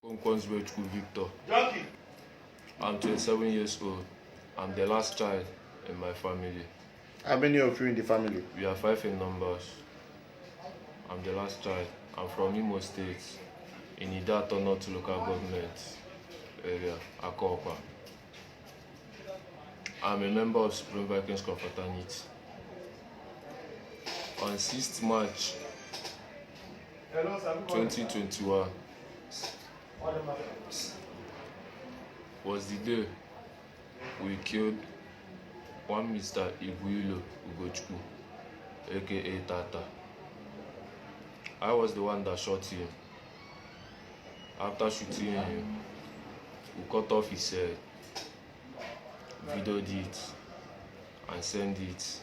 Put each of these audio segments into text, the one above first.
Victor. I'm 27 years old. I'm the last child in my family. How many of you in the family? We are 5 in numbers. I'm the last child. I'm from Imo State, in Idato North local government area, Akopa. I'm a member of Supreme Vikings Confraternity. On 6th March 2021 was the day we killed one Mr. Ibuilo Ugochukwu, aka Tata. I was the one that shot him. After shooting him, we cut off his head, videoed it, and sent it.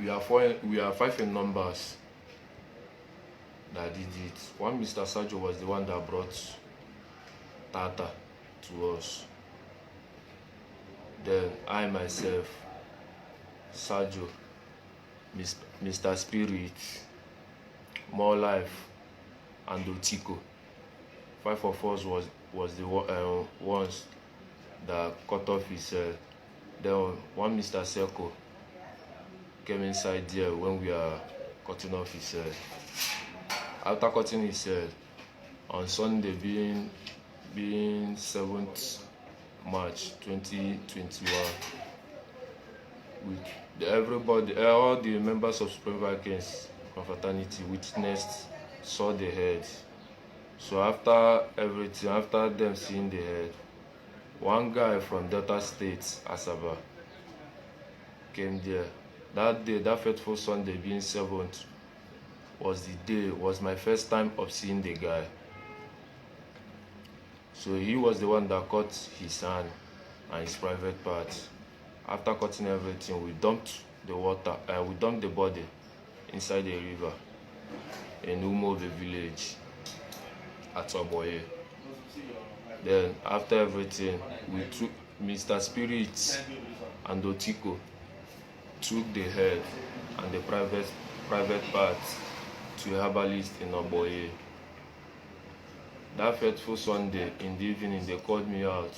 We are 5 in numbers that did it. One Mr. Sajo was the one that brought Tata to us. Then I myself, Sajo, Mr. Spirit, More Life, and Otiko. 5 of us was the ones that cut off his head. Then one Mr. Seko came inside there when we are cutting off his head. After cutting his head, on Sunday being 7th March 2021, all the members of Supreme Vikings Confraternity witnessed, saw the head. So after everything, after them seeing the head, one guy from Delta State, Asaba, came there. That day, that fateful Sunday being 7th, was my first time of seeing the guy. So he was the one that cut his hand and his private parts. After cutting everything, we dumped the body inside the river in Umobe village at Oboye. Then after everything, we took Mr. Spirit and Otiko took the head and the private parts to a herbalist in Oboye. That fateful Sunday in the evening, they called me out,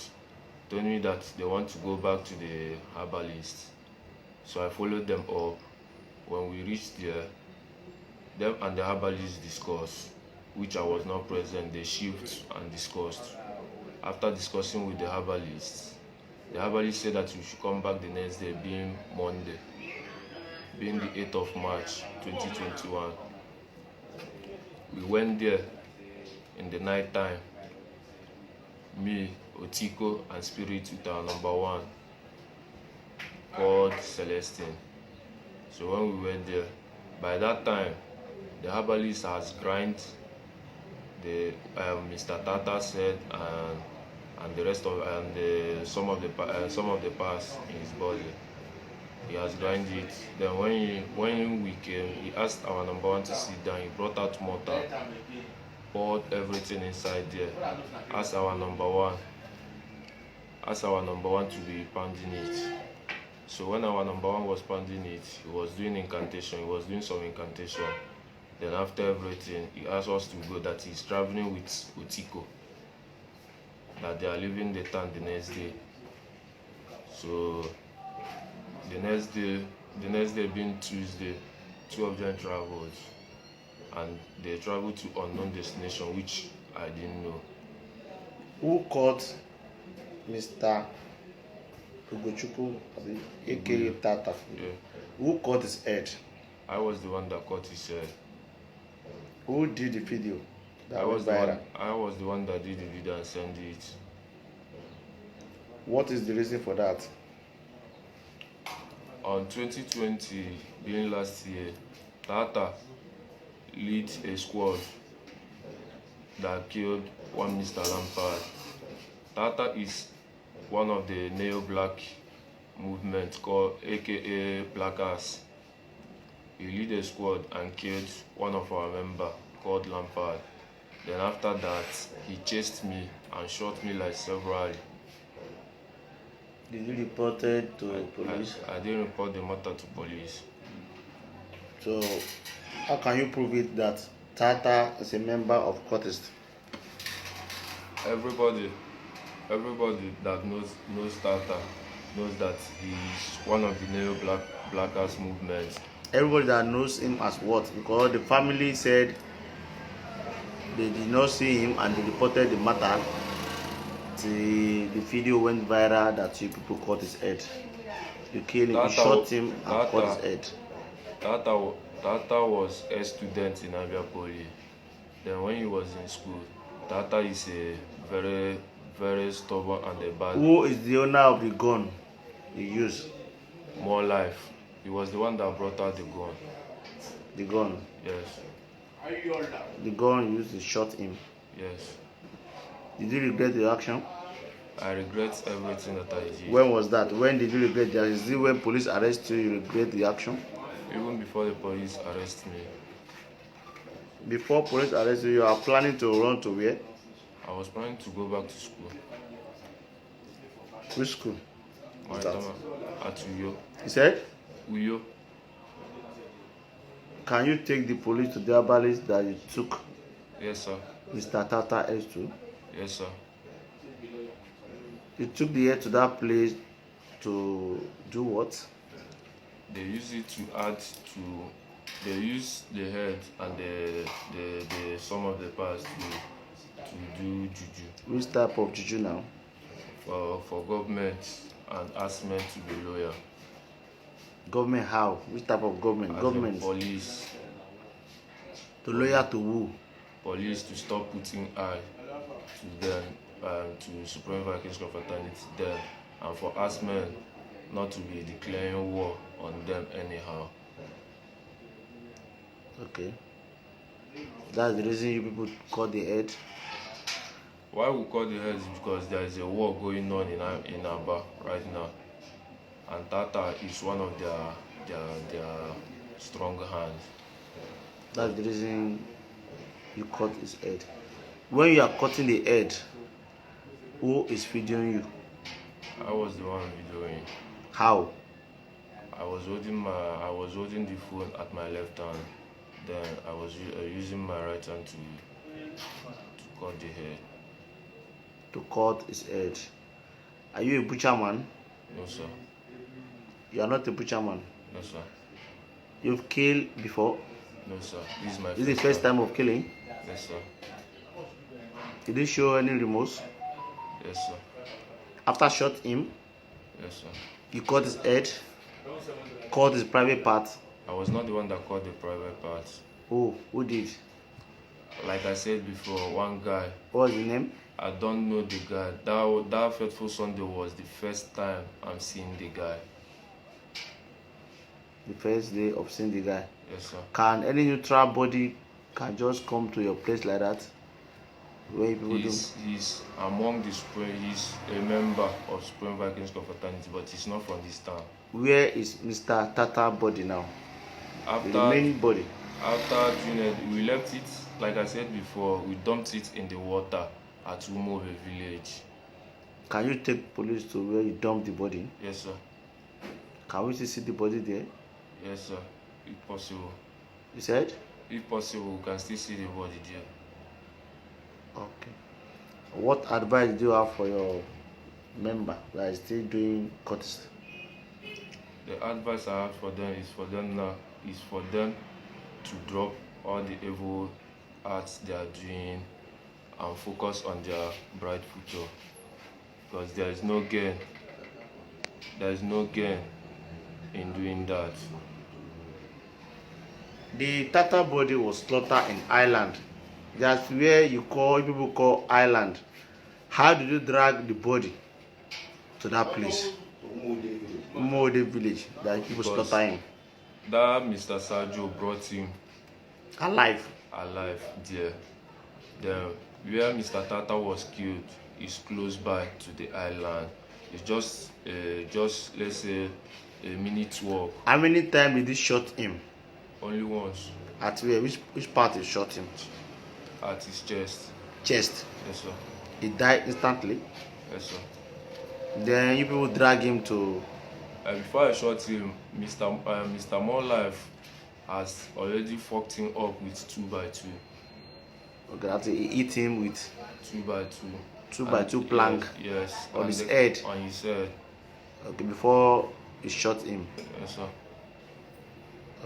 told me that they want to go back to the herbalist. So I followed them up. When we reached there, them and the herbalist discussed, which I was not present. They shift and discussed. After discussing with the herbalist said that we should come back the next day, being Monday, being the 8th of March 2021. We went there in the night time, me, Otiko, and Spirit with our number 1 called Celestine. So when we went there, by that time, the herbalist has grind the Mr. Tata's head and the rest of some of the parts in his body. He has grind it. Then when we came, he asked our number 1 to sit down. He brought out mortar, poured everything inside there. Asked our number one to be pounding it. So when our number 1 was pounding it, he was doing incantation. He was doing some incantation. Then after everything, he asked us to go, that he's traveling with Otiko, that they are leaving the town the next day. So the next day being Tuesday, 2 of them traveled, and they traveled to unknown destination, which I didn't know. Who caught Mr. Ugochukwu, aka Tata? Yeah. Who caught his head? I was the one that caught his head. Who did the video? I was the one that did the video and sent it. What is the reason for that? On 2020, being last year, Tata led a squad that killed one Mr. Lampard. Tata is one of the neo-black movement called aka Blackers. He led a squad and killed one of our members called Lampard. Then after that, he chased me and shot me like severally. Did you report it to police? I didn't report the matter to police. So how can you prove it that Tata is a member of cultist. Everybody that knows Tata knows that he's one of the neo-blackers movements. Everybody that knows him as what? Because the family said they did not see him and they reported the matter. The video went viral that you people cut his head. You killed him, you shot him and cut his head. Tata was a student in Abia Poly. Then when he was in school, Tata is a very, very stubborn and a bad. Who is the owner of the gun he used? More Life. He was the one that brought out the gun. The gun? Yes. The gun used to shot him? Yes. Did you regret the action? I regret everything that I did. When was that? When did you regret the action? Is it when police arrest you, you regret the action? Even before the police arrest me. Before police arrest you, you are planning to run to where? I was planning to go back to school. Which school? At Uyo. He said? Uyo. Can you take the police to the herbalist that you took? Yes, sir. Mr. Tata S to? Yes, sir. You took the head to that place to do what? They use it to add to. They use the head and the some of the parts to do juju. Which type of juju now? For government and ask men to be loyal. Government how? Which type of government? As Government. Police. To loyal to who? Police to stop putting eye to them, to Supreme Vikings Confraternity them, and for us men not to be declaring war on them anyhow. Okay. That's the reason you people cut the head. Why we cut the head is because there is a war going on in Aba right now, and Tata is one of their strong hands. That's the reason you cut his head. When you are cutting the head, who is feeding you? I was the one videoing. How? I was holding the phone at my left hand. Then I was using my right hand to cut the head. To cut his head. Are you a butcher man? No, sir. You are not a butcher man. No, sir. You've killed before? No, sir. This is my This is the first time of killing? Yes, sir. Did you show any remorse? Yes, sir. After shot him, Yes, sir. you cut his head, cut his private part. I was not the one that cut the private part. Oh, who did? Like I said before, one guy. What was the name? I don't know the guy. That fateful Sunday was the first time I'm seeing the guy. The first day of seeing the guy. Yes, sir. Can any neutral body can just come to your place like that? Where people He's among the Supreme. He's a member of Supreme Vikings Confraternity, but he's not from this town. Where is Mr. Tata body now? After The main body. After June, we left it. Like I said before, we dumped it in the water at Umove village. Can you take police to where you dump the body? Yes, sir. Can we still see the body there? Yes, sir. If possible. You said? If possible, we can still see the body there. Okay. What advice do you have for your member that is still doing cultist? The advice I have for them is for them to drop all the evil acts they are doing and focus on their bright future. Because there is no gain. There is no gain in doing that. The Tata body was slaughtered in Ireland. That's where people call Ireland. How did you drag the body to that place? Umode village that people slaughter him. That Mr. Sergio brought him Alive there. Then where Mr. Tata was killed is close by to the island. It's just let's say a minute walk. How many times did he shot him? Only once. At where? Which part he shot him? At his chest. Chest. Yes, sir. He died instantly. Yes, sir. Then you people drag him to. Before I shot him, Mr. More Life has already fucked him up with 2x2. Okay, that's it. He hit him with 2x2. 2x2 plank. Yes. On his head. On his head. Okay, before he shot him. Yes, sir.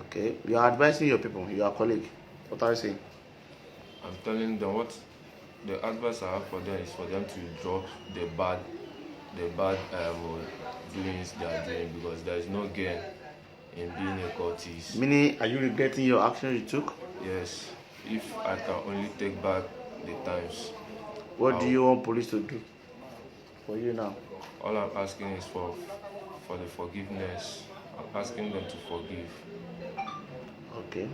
Okay, you are advising your people, your colleague. What are you saying? I'm telling them what the advice I have for them is for them to drop the bad doings they are doing, because there is no gain in being a cultist. Meaning, are you regretting your action you took? Yes, if I can only take back the times. What do you want police to do for you now? All I'm asking is for the forgiveness. I'm asking them to forgive. Okay.